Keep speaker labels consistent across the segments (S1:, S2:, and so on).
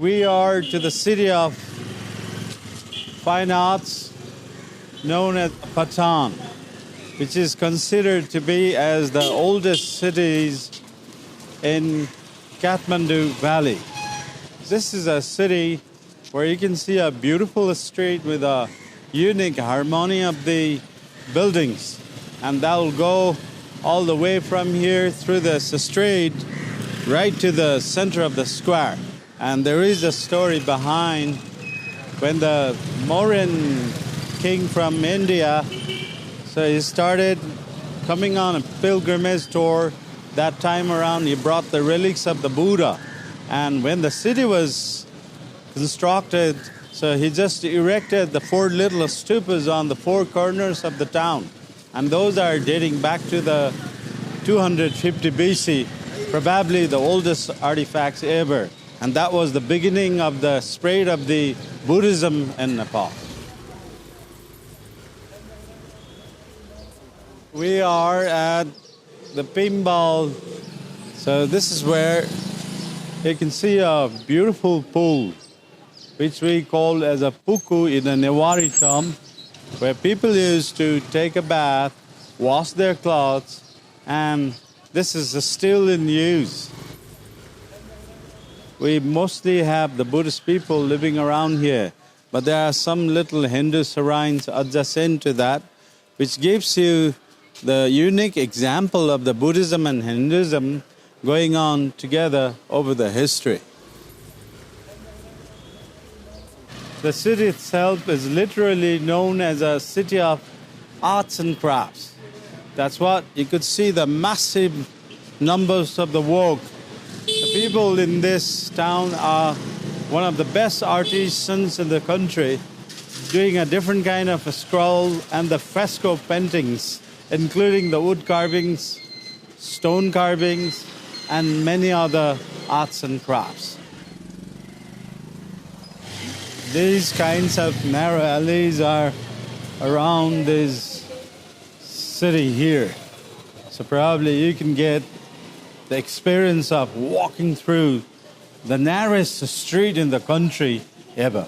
S1: We are to the city of fine arts known as Patan, which is considered to be as the oldest cities in Kathmandu Valley. This is a city where you can see a beautiful street with a unique harmony of the buildings, and that will go all the way from here through this street right to the center of the square. And there is a story behind when the Mauryan king from India, so he started coming on a pilgrimage tour. That time around, he brought the relics of the Buddha. And when the city was constructed, so he just erected the 4 little stupas on the 4 corners of the town. And those are dating back to the 250 BC, probably the oldest artifacts ever. And that was the beginning of the spread of the Buddhism in Nepal. We are at the pinball. So this is where you can see a beautiful pool, which we call as a Puku in a Newari term, where people used to take a bath, wash their clothes, and this is still in use. We mostly have the Buddhist people living around here, but there are some little Hindu shrines adjacent to that, which gives you the unique example of the Buddhism and Hinduism going on together over the history. The city itself is literally known as a city of arts and crafts. That's what you could see, the massive numbers of the work. The people in this town are one of the best artisans in the country, doing a different kind of a scroll and the fresco paintings, including the wood carvings, stone carvings, and many other arts and crafts. These kinds of narrow alleys are around this city here. So probably you can get the experience of walking through the narrowest street in the country ever.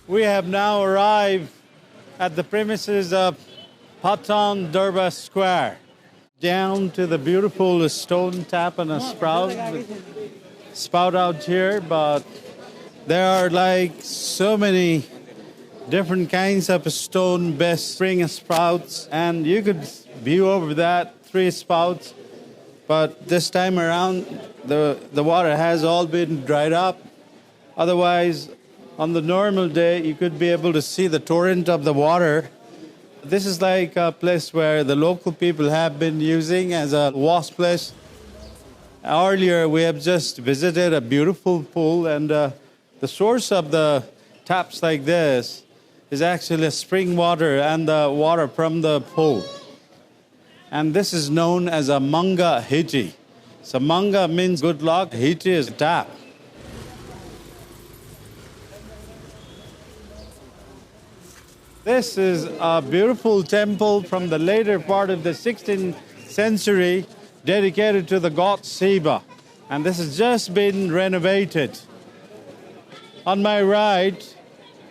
S1: We have now arrived at the premises of Patan Durbar Square, down to the beautiful stone tap and a spout out here, but there are like so many different kinds of stone-based spring spouts, and you could view over that 3 spouts, but this time around the water has all been dried up. Otherwise, on the normal day, you could be able to see the torrent of the water. This is like a place where the local people have been using as a wash place. Earlier, we have just visited a beautiful pool, and the source of the taps like this is actually spring water and the water from the pool. And this is known as a manga hiti. So manga means good luck, hiti is tap. This is a beautiful temple from the later part of the 16th century dedicated to the god Shiva. And this has just been renovated. On my right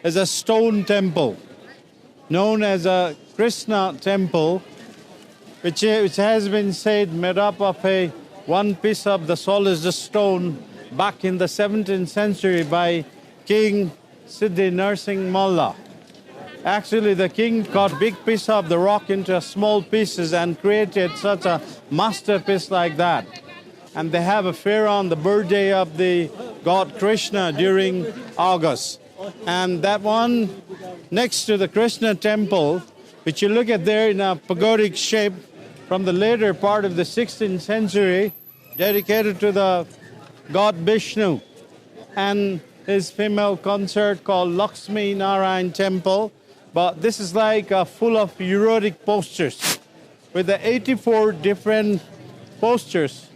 S1: is a stone temple known as a Krishna temple, which has been said made up of one piece of the solid stone back in the 17th century by King Siddhi Narsingh Malla. Actually, the king cut big piece of the rock into small pieces and created such a masterpiece like that. And they have a fair on the birthday of the god Krishna during August. And that one next to the Krishna temple, which you look at there in a pagodic shape from the later part of the 16th century, dedicated to the god Vishnu and his female consort called Lakshmi Narayan Temple. But this is like full of erotic postures with the 84 different postures,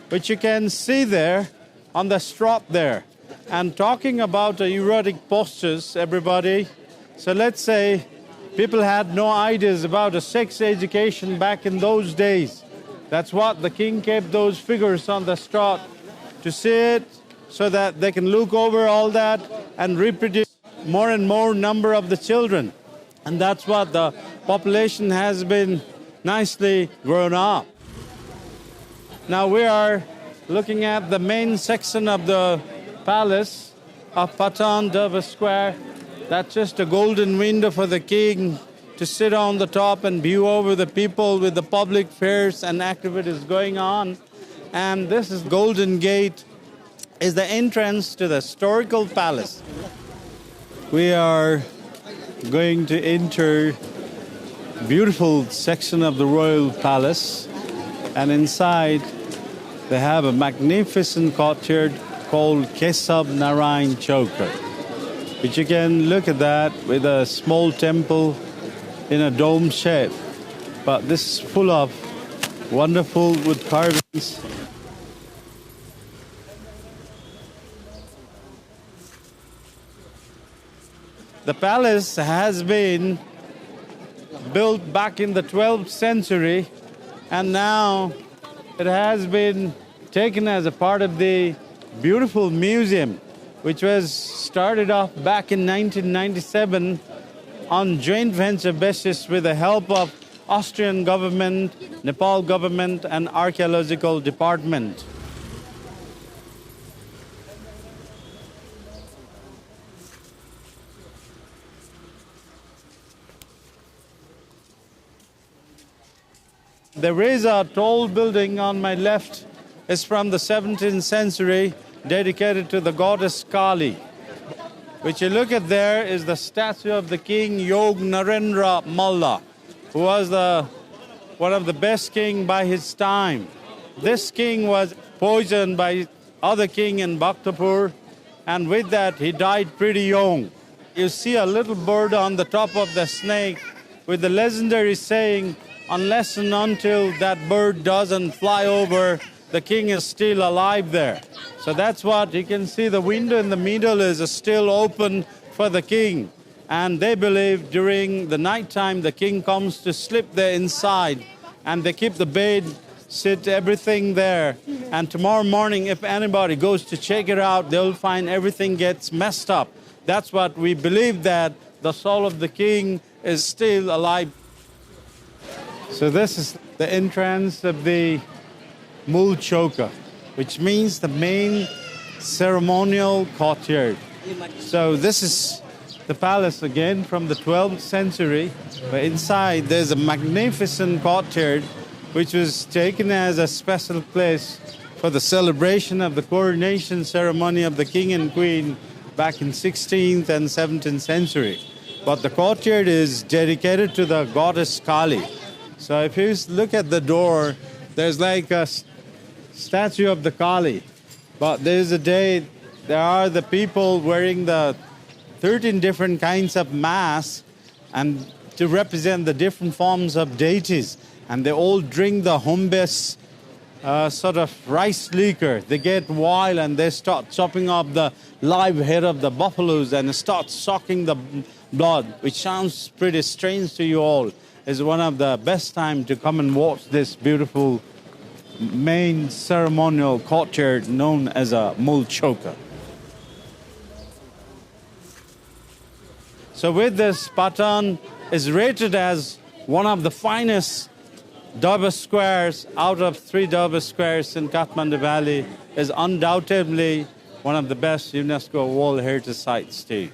S1: which you can see there on the strap there. And talking about the erotic postures, everybody, so let's say people had no ideas about a sex education back in those days. That's what the king kept those figures on the straw to see it, so that they can look over all that and reproduce more and more number of the children. And that's what the population has been nicely grown up. Now we are looking at the main section of the palace of Patan, Durbar Square. That's just a golden window for the king to sit on the top and view over the people with the public fairs and activities going on. And this is Golden Gate, is the entrance to the historical palace. We are going to enter a beautiful section of the royal palace, and inside they have a magnificent courtyard called Kesab Narayan Choker, which you can look at that with a small temple in a dome shape. But this is full of wonderful wood carvings. The palace has been built back in the 12th century, and now it has been taken as a part of the beautiful museum, which was started off back in 1997 on joint venture basis with the help of Austrian government, Nepal government, and archaeological department. There is a tall building on my left. It's from the 17th century, dedicated to the goddess Kali. Which you look at there is the statue of the king Yog Narendra Malla, who was one of the best king by his time. This king was poisoned by other king in Bhaktapur, and with that he died pretty young. You see a little bird on the top of the snake with the legendary saying, unless and until that bird doesn't fly over, the king is still alive there. So that's what you can see. The window in the middle is still open for the king. And they believe during the nighttime the king comes to sleep there inside, and they keep the bed, sit everything there. And tomorrow morning, if anybody goes to check it out, they'll find everything gets messed up. That's what we believe, that the soul of the king is still alive. So this is the entrance of the Mulchoker, which means the main ceremonial courtyard. So this is the palace again from the 12th century, but inside there's a magnificent courtyard which was taken as a special place for the celebration of the coronation ceremony of the king and queen back in 16th and 17th century. But the courtyard is dedicated to the goddess Kali. So if you look at the door, there's like a statue of the Kali. But there's a day, there are the people wearing the 13 different kinds of masks and to represent the different forms of deities. And they all drink the home-based sort of rice liquor. They get wild and they start chopping up the live head of the buffaloes and start sucking the blood, which sounds pretty strange to you all. Is one of the best time to come and watch this beautiful main ceremonial courtyard known as a Mulchoker. So with this, Patan is rated as one of the finest Durbar squares out of 3 Durbar squares in Kathmandu Valley, is undoubtedly one of the best UNESCO World Heritage Sites too.